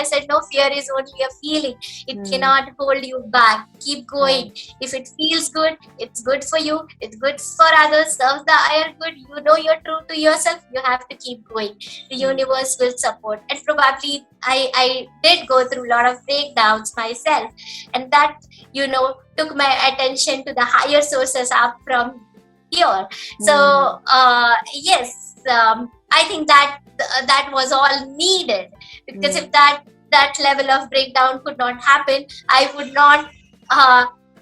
said, no, fear is only a feeling. It cannot hold you back. Keep going. If it feels good, it's good for you. It's good for others. Serves the higher good. You know you're true to yourself. You have to keep going. The universe will support. And probably I did go through a lot of breakdowns myself. And that, took my attention to the higher sources up from here. So, yes, I think that was all needed, because if that level of breakdown could not happen, I would not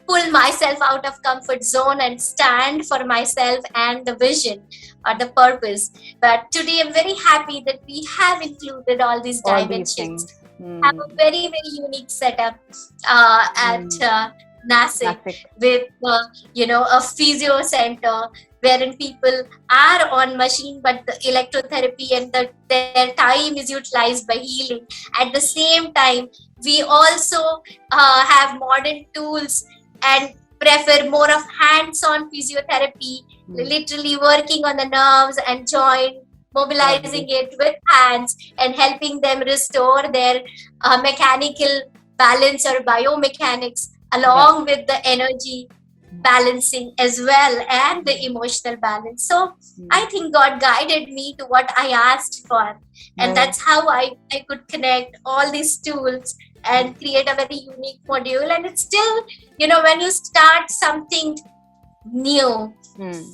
pull myself out of comfort zone and stand for myself and the vision or the purpose. But today I'm very happy that we have included all these dimensions. Have a very, very unique setup at Nasik with a physio center wherein people are on machine, but the electrotherapy and their time is utilized by healing. At the same time, we also have modern tools and prefer more of hands-on physiotherapy, literally working on the nerves and joint, mobilizing it with hands and helping them restore their mechanical balance or biomechanics, along with the energy balancing as well and the emotional balance. So I think God guided me to what I asked for, and that's how I could connect all these tools and create a very unique module. And it's still, when you start something new,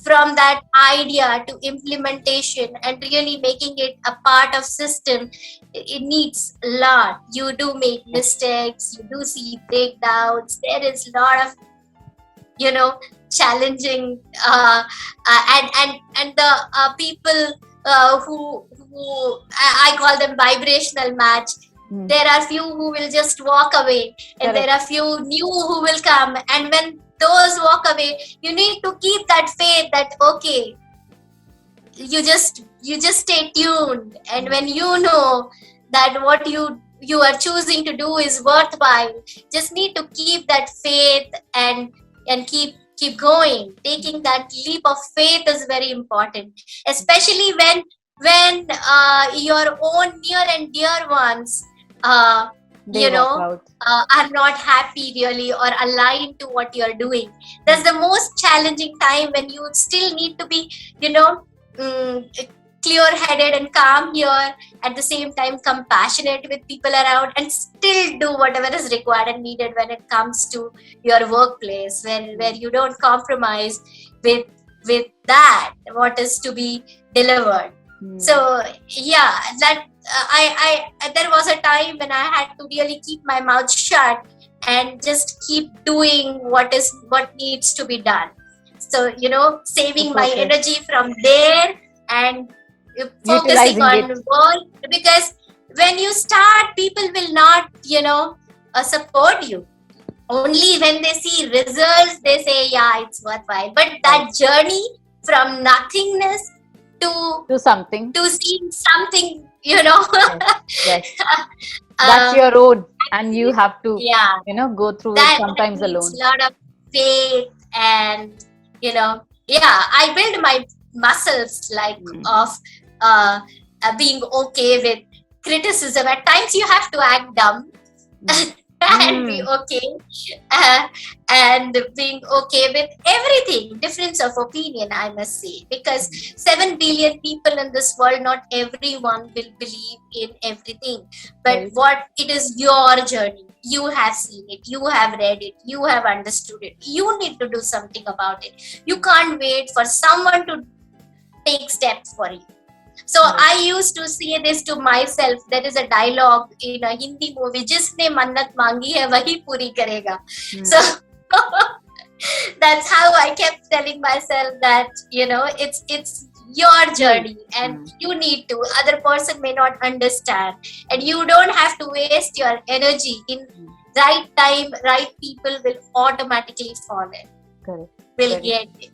from that idea to implementation and really making it a part of system, it needs a lot. You do make mistakes, you do see breakdowns, there is a lot of challenging and the people who I call them vibrational match. There are few who will just walk away, and there are few new who will come, and when those walk away, you need to keep that faith that okay, you just stay tuned, and when you know that what you are choosing to do is worthwhile, just need to keep that faith and keep going. Taking that leap of faith is very important, especially when your own near and dear ones are not happy really or aligned to what you're doing. That's the most challenging time, when you still need to be clear-headed and calm here, at the same time compassionate with people around, and still do whatever is required and needed when it comes to your workplace, where you don't compromise with that what is to be delivered. So yeah, that I there was a time when I had to really keep my mouth shut and just keep doing what needs to be done. So saving my energy from there and focusing on work, because when you start, people will not support you. Only when they see results, they say, yeah, it's worthwhile. But that journey from nothingness to something, to seeing something, yes. That's your road, and you have to go through it sometimes alone. A lot of faith, and I build my muscles of being okay with criticism. At times you have to act dumb and be okay, and being okay with everything. Difference of opinion, I must say, because 7 billion people in this world, not everyone will believe in everything, but what it is your journey. You have seen it, you have read it, you have understood it. You need to do something about it. You can't wait for someone to take steps for you. So I used to say this to myself. There is a dialogue in a Hindi movie, "Jisne mannat mangi hai wahi puri karega." So that's how I kept telling myself that it's your journey, and you need to. Other person may not understand, and you don't have to waste your energy. In right time, right people will automatically fall in. Will get it.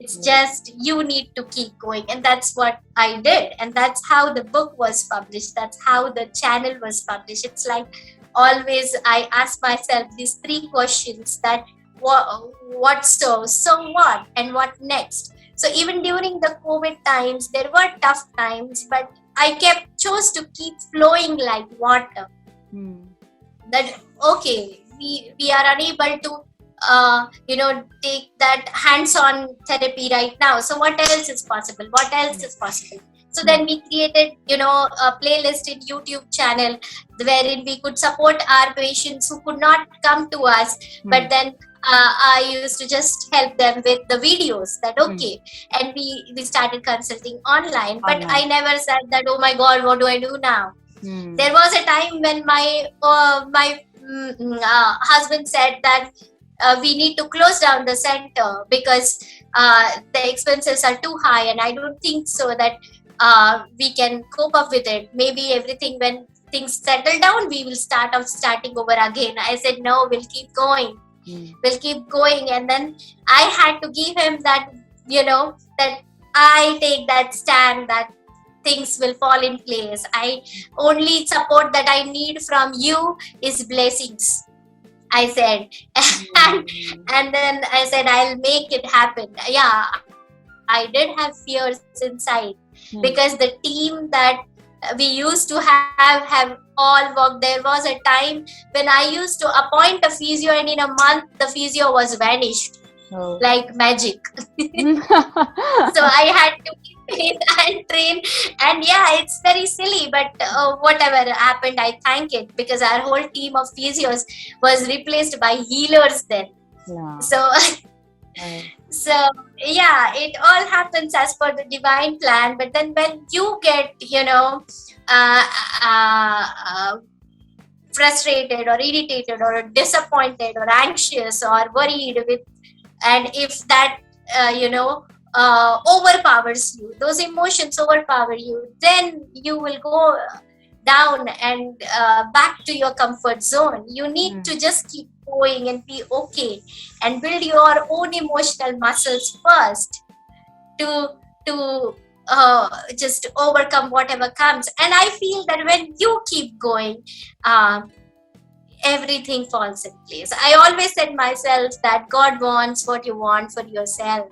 It's just you need to keep going, and that's what I did, and that's how the book was published. That's how the channel was published. It's like always I ask myself these 3 questions: that what so what, and what next. So even during the COVID times, there were tough times, but I chose to keep flowing like water. that okay, we are unable to take that hands-on therapy right now, so what else is possible, so then we created a playlist in YouTube channel wherein we could support our patients who could not come to us, but then I used to just help them with the videos, that okay, and we started consulting online. But I never said that, oh my god, what do I do now? There was a time when my husband said that we need to close down the center because the expenses are too high, and I don't think so that we can cope up with it. Maybe everything, when things settle down, we will starting over again. I said no, we'll keep going. We'll keep going. And then I had to give him that, that I take that stand that things will fall in place. I only support that I need from you is blessings, I said. And then I said, I'll make it happen. Yeah, I did have fears inside because the team that we used to have all worked. There was a time when I used to appoint a physio, and in a month the physio was vanished like magic. So I had to keep it and train, and yeah, it's very silly, but whatever happened, I thank it, because our whole team of physios was replaced by healers then. So yeah, it all happens as per the divine plan. But then when you get frustrated or irritated or disappointed or anxious or worried with, and if that overpowers you, those emotions overpower you, then you will go down and back to your comfort zone. You need to just keep going and be okay and build your own emotional muscles first to just overcome whatever comes. And I feel that when you keep going, everything falls in place. I always said myself that God wants what you want for yourself.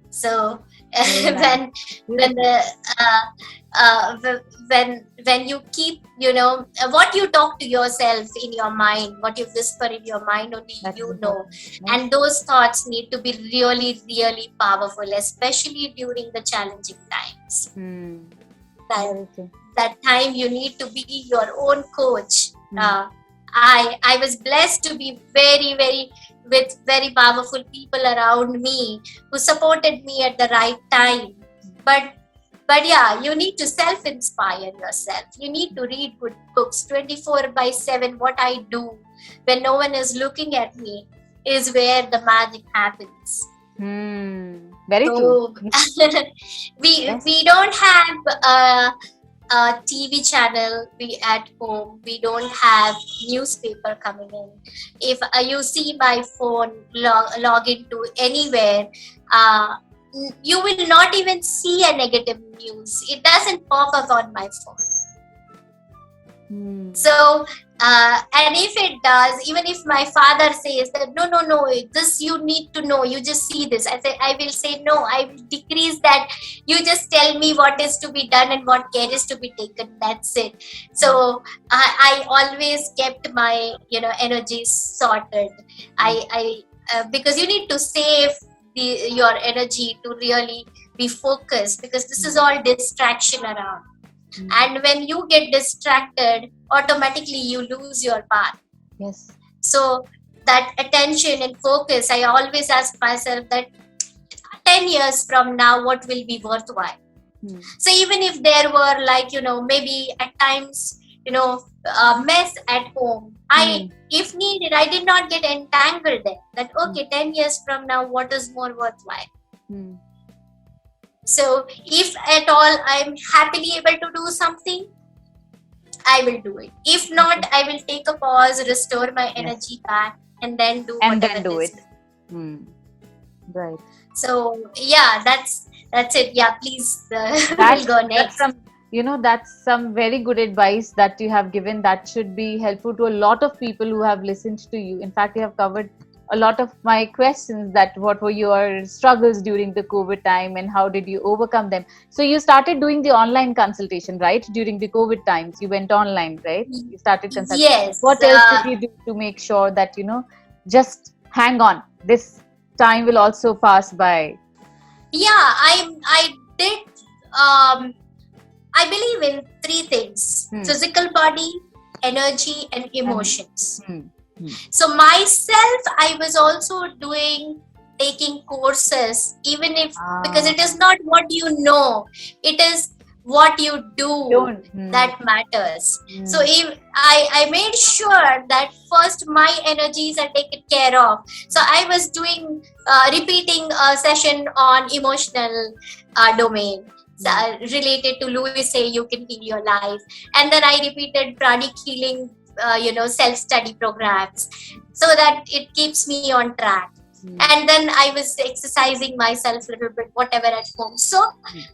So when you keep what you talk to yourself in your mind, what you whisper in your mind, only and those thoughts need to be really, really powerful, especially during the challenging times. That time you need to be your own coach. I was blessed to be with very powerful people around me who supported me at the right time. But yeah, you need to self-inspire yourself. You need to read good books 24/7. What I do when no one is looking at me is where the magic happens. Very true. We don't have a TV channel at home. We don't have newspaper coming in. If you see my phone log into anywhere, you will not even see a negative news. It doesn't pop up on my phone. So and if it does, even if my father says that no, this you need to know, you just see this, I will say no, I will decrease that. You just tell me what is to be done and what care is to be taken, that's it. So I always kept my energy sorted. I because you need to save your energy to really be focused, because this is all distraction around. And when you get distracted, automatically you lose your path. Yes. So that attention and focus, I always ask myself that 10 years from now, what will be worthwhile? So even if there were maybe at times, a mess at home, if needed, I did not get entangled there. That okay, 10 years from now, what is more worthwhile? So if at all I'm happily able to do something, I will do it. If not, I will take a pause, restore my energy back, and then do it. Right. So yeah, that's it. Yeah, please we'll go next. That's some very good advice that you have given, that should be helpful to a lot of people who have listened to you. In fact, you have covered a lot of my questions, that what were your struggles during the COVID time and how did you overcome them? So you started doing the online consultation, right? During the COVID times, you went online, right? You started consulting. Yes. What else did you do to make sure that, just hang on, this time will also pass by? Yeah, I did. I believe in three things: physical body, energy, and emotions. So myself, I was also taking courses, even if, because it is not what you know, it is what you do that matters. So if I made sure that first my energies are taken care of. So I was doing repeating a session on emotional domain related to Louis Hay, You Can Heal Your Life, and then I repeated pranic healing self-study programs, so that it keeps me on track. And then I was exercising myself a little bit, whatever, at home. So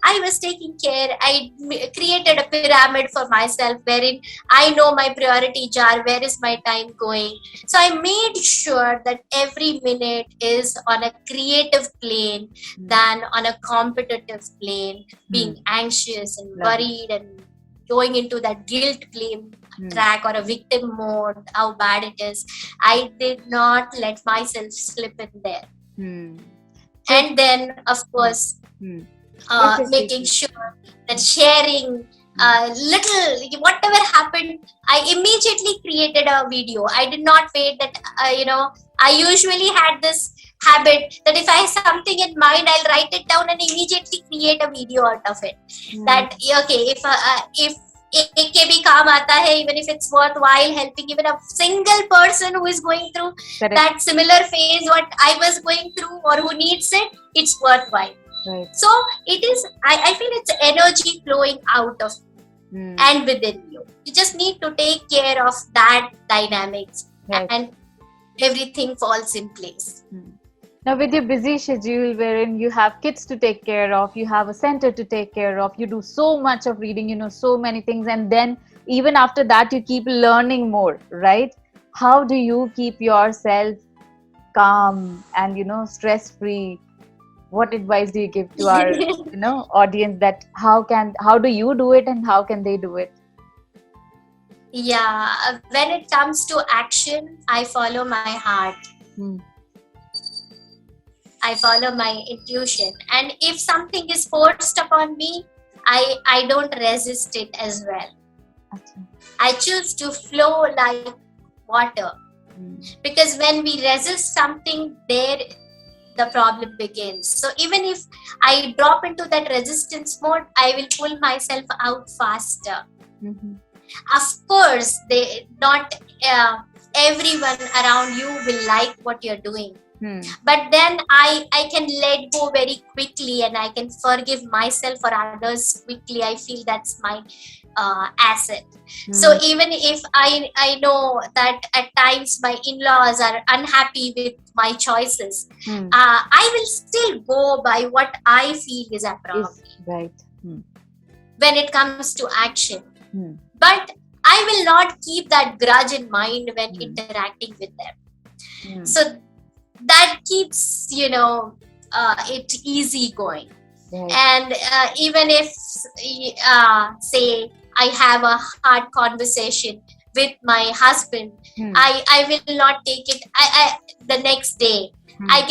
I was taking care. I created a pyramid for myself wherein I know my priority jar, where is my time going. So I made sure that every minute is on a creative plane than on a competitive plane, being anxious and worried and going into that guilt claim track or a victim mode, how bad it is. I did not let myself slip in there. And then, of course, making sure that sharing little, whatever happened, I immediately created a video. I did not wait that, I usually had this habit that if I have something in mind, I'll write it down and immediately create a video out of it. That, okay, if एक के भी काम आता है, even if it's worthwhile helping even a single person who is going through that similar phase what I was going through or who needs it, it's worthwhile. So it is, I feel it's energy flowing out of you and within you. You just need to take care of that dynamics and everything falls in place. Now, with your busy schedule wherein you have kids to take care of, you have a center to take care of, you do so much of reading, so many things, and then even after that you keep learning more, right? How do you keep yourself calm and stress-free? What advice do you give to our audience, that how do you do it and how can they do it? Yeah, when it comes to action, I follow my heart. I follow my intuition, and if something is forced upon me, I don't resist it as well. I choose to flow like water, because when we resist something, there the problem begins. So even if I drop into that resistance mode, I will pull myself out faster. Of course, not everyone around you will like what you're doing. But then I can let go very quickly, and I can forgive myself or others quickly. I feel that's my asset. So even if I know that at times my in-laws are unhappy with my choices, I will still go by what I feel is appropriate. When it comes to action. But I will not keep that grudge in mind when interacting with them. So that keeps, it easy going. And even if, say, I have a hard conversation with my husband, I will not take it the next day. I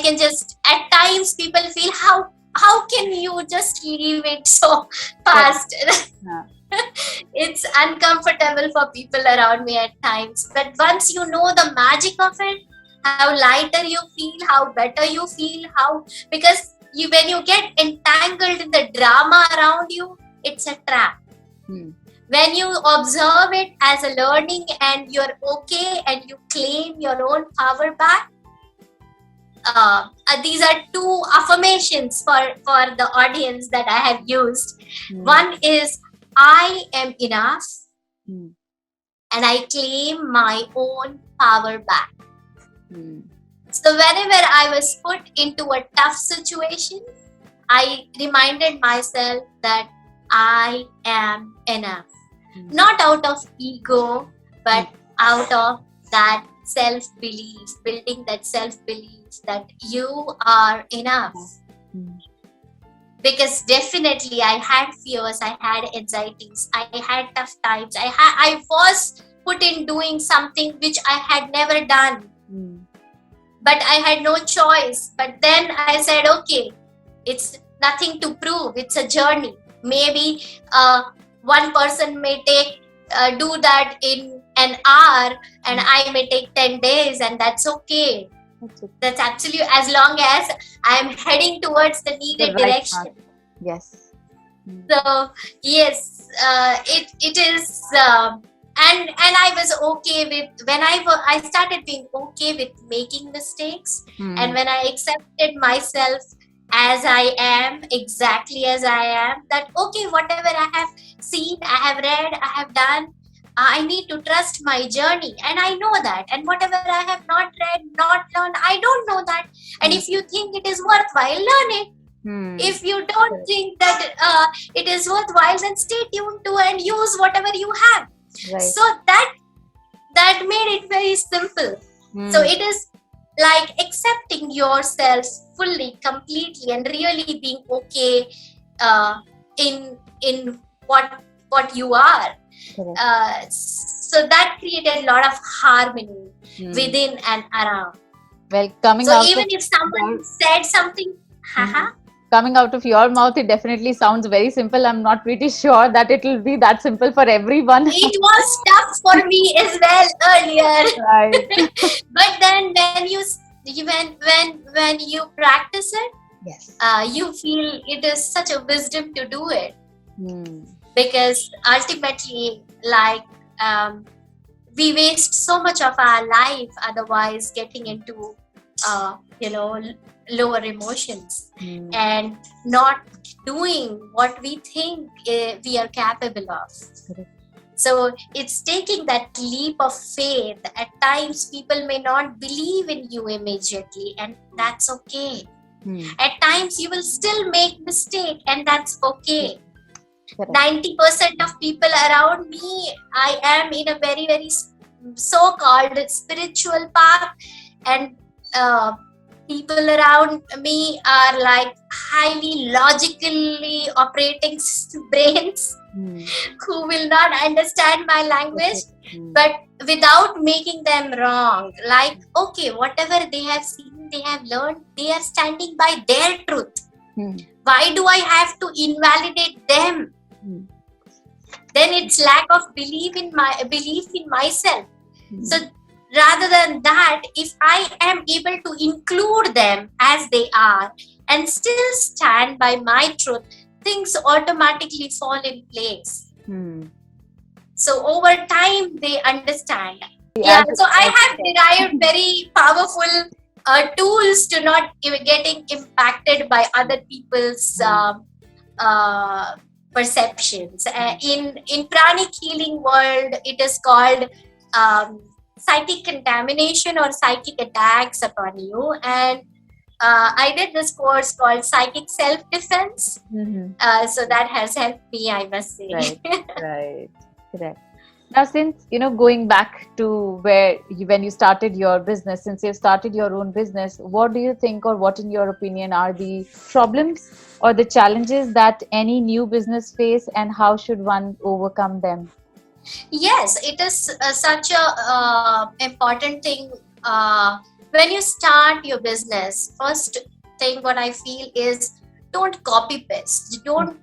can just, at times people feel, how can you just leave it so fast? It's uncomfortable for people around me at times. But once you know the magic of it, how lighter you feel, how better you feel, because when you get entangled in the drama around you, it's a trap. When you observe it as a learning and you're okay and you claim your own power back, these are two affirmations for the audience that I have used. One is, I am enough, and I claim my own power back. So whenever I was put into a tough situation, I reminded myself that I am enough. Not out of ego, but out of that self-belief, building that self-belief that you are enough. Because definitely I had fears, I had anxieties, I had tough times, I was put in doing something which I had never done. But I had no choice. But then I said, okay, it's nothing to prove, it's a journey. Maybe one person may do that in an hour, and I may take 10 days, and that's okay. That's actually, as long as I'm heading towards the needed direction. Path. Yes. So yes, it is, and I was okay with, when I started being okay with making mistakes, and when I accepted myself as I am, exactly as I am, that okay, whatever I have seen, I have read, I have done, I need to trust my journey, and I know that. And whatever I have not read, not learned, I don't know that. And if you think it is worthwhile, learn it. If you don't think that it is worthwhile, then stay tuned to and use whatever you have. So that made it very simple. So it is like accepting yourself fully, completely, and really being okay in what you are. So that created a lot of harmony within and around. Well, coming so out even if someone said something, coming out of your mouth, it definitely sounds very simple. I'm not pretty sure that it will be that simple for everyone. It was tough for me as well earlier. Right. But then when you practice it, yes, you feel it is such a wisdom to do it. Because ultimately, like, we waste so much of our life otherwise getting into lower emotions and not doing what we think we are capable of. So it's taking that leap of faith. At times people may not believe in you immediately, and that's okay. At times you will still make mistake, and that's okay. 90% of people around me, I am in a very, very so-called spiritual path, and people around me are like highly logically operating brains who will not understand my language, but without making them wrong. Like, okay, whatever they have seen, they have learned, they are standing by their truth. Why do I have to invalidate them? Then it's lack of belief in myself. So rather than that, if I am able to include them as they are and still stand by my truth, things automatically fall in place. So over time they understand. So I have derived very powerful tools to not getting impacted by other people's perceptions. In Pranic healing world, it is called psychic contamination or psychic attacks upon you. And I did this course called psychic self-defense. So that has helped me, I must say. Right. Correct. Now, since, going back to when you started your business, since you started your own business, what do you think, or what in your opinion are the problems or the challenges that any new business face, and how should one overcome them? Yes, it is such a important thing. When you start your business, first thing what I feel is, don't copy paste. Don't,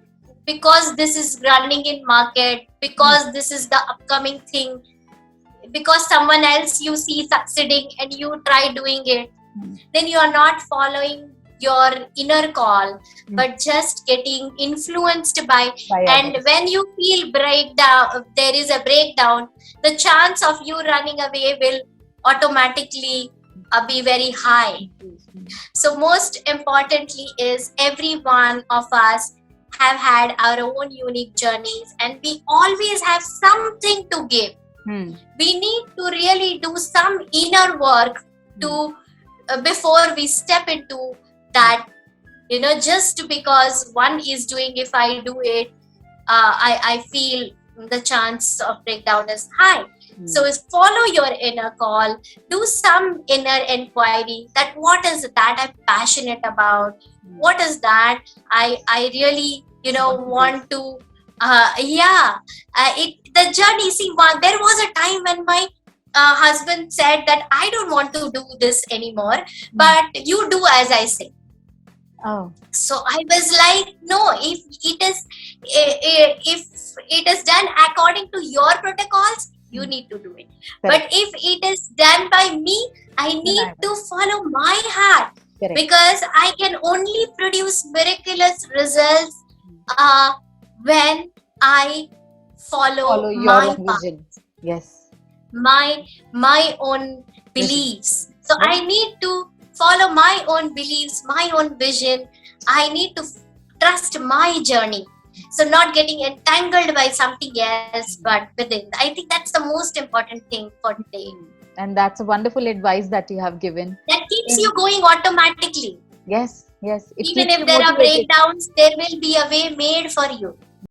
because this is running in market, because this is the upcoming thing, because someone else you see succeeding and you try doing it, then you are not following your inner call, but just getting influenced by and others. When you feel there is a breakdown, the chance of you running away will automatically be very high. So most importantly is, every one of us have had our own unique journeys, and we always have something to give. We need to really do some inner work to before we step into that. Just because one is doing, if I do it, I feel the chance of breakdown is high. So follow your inner call, do some inner inquiry, that what is that I'm passionate about, what is that I really want to the journey. See, there was a time when my husband said that I don't want to do this anymore, but you do as I say. Oh. So I was like, no, if it is done according to your protocols, you need to do it. But if it is done by me, I need to follow my heart. Correct. Because I can only produce miraculous results when I follow your my vision. Yes. My own beliefs. So I need to follow my own beliefs, my own vision. I need to trust my journey. So not getting entangled by something else, but within. I think that's the most important thing for today. And that's a wonderful advice that you have given. That keeps you going automatically. Yes. Even if there are breakdowns, there will be a way made for you.